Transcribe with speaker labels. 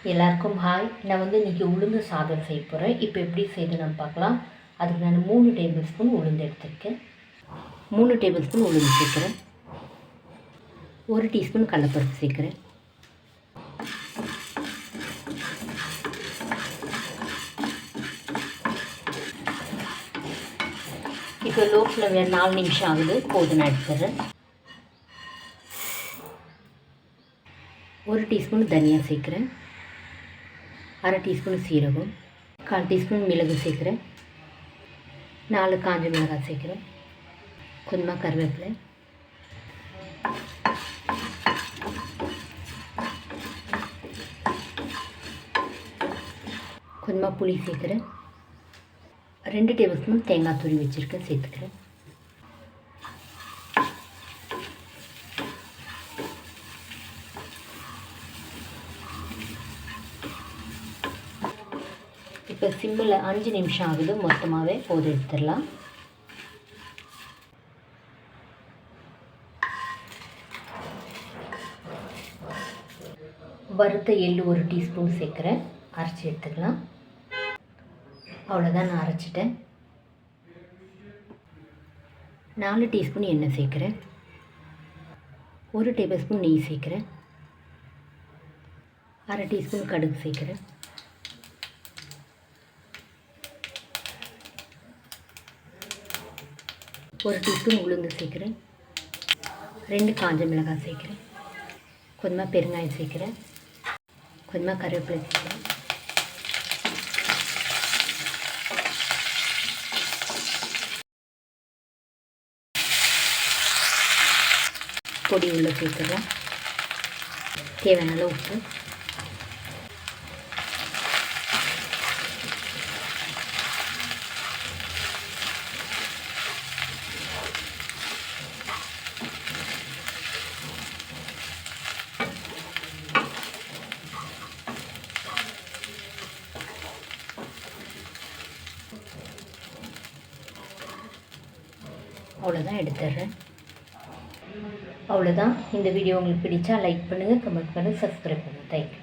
Speaker 1: எல்லாருக்கும் ஹாய். நான் இன்றைக்கி உளுந்து சாதம் செய்ய போகிறேன். இப்போ எப்படி செய்து நம்ம பார்க்கலாம். அதுக்கு நான் 3 டேபிள் ஸ்பூன் உளுந்து எடுத்துருக்கேன். 3 டேபிள் ஸ்பூன் உளுந்து சேர்க்குறேன். 1 டீஸ்பூன் கடலைப்பருப்பு சேர்க்குறேன். இப்போ லோ ஃப்ளேமில் 4 நிமிஷம் ஆகுது. போதும், நான் எடுத்துடுறேன். 1 டீஸ்பூன் தனியா சேர்க்குறேன். 1/2 டீஸ்பூன் சீரகம், 1/4 டீஸ்பூன் மிளகு சேர்க்குறேன். 4 காஞ்ச மிளகாய் சேர்க்குறேன். கொஞ்சமாக கருவேப்பிலை, கொஞ்சமாக புளி சேர்க்குறேன். 2 டேபிள் ஸ்பூன் தேங்காய் துருவி வச்சுருக்கேன், சேர்த்துக்கிறேன். இப்போ சிம்மில் 5 நிமிஷம் ஆகுது. மொத்தமாகவே போது, எடுத்துடலாம். வறுத்த எள்ளு 1 டீஸ்பூன் சேர்க்குறேன். அரைச்சி எடுத்துக்கலாம். அவ்வளோதான், நான் அரைச்சிட்டேன். 4 டீஸ்பூன் எண்ணெய் சேர்க்குறேன். 1 டேபிள் ஸ்பூன் நெய் சேர்க்குறேன். 1/2 டீஸ்பூன் கடுகு சேர்க்குறேன். 1 டீஸ்பூன் உளுந்து சேர்க்குறேன். 2 காஞ்ச மிளகாய் சேர்க்குறேன். கொஞ்சமாக பெருங்காயம் சேர்க்குறேன். கொஞ்சமாக கருவேப்பிலை சேர்க்குறேன். பொடி உள்ள சேர்க்குறேன். தேவையான அளவு உப்பு. அவ்வளோதான், எடுத்துடுறேன். அவ்வளோதான். இந்த வீடியோ உங்களுக்கு பிடிச்சா லைக் பண்ணுங்கள், கமெண்ட் பண்ணுங்கள், சப்ஸ்கிரைப் பண்ணுங்கள். தேங்க்யூ.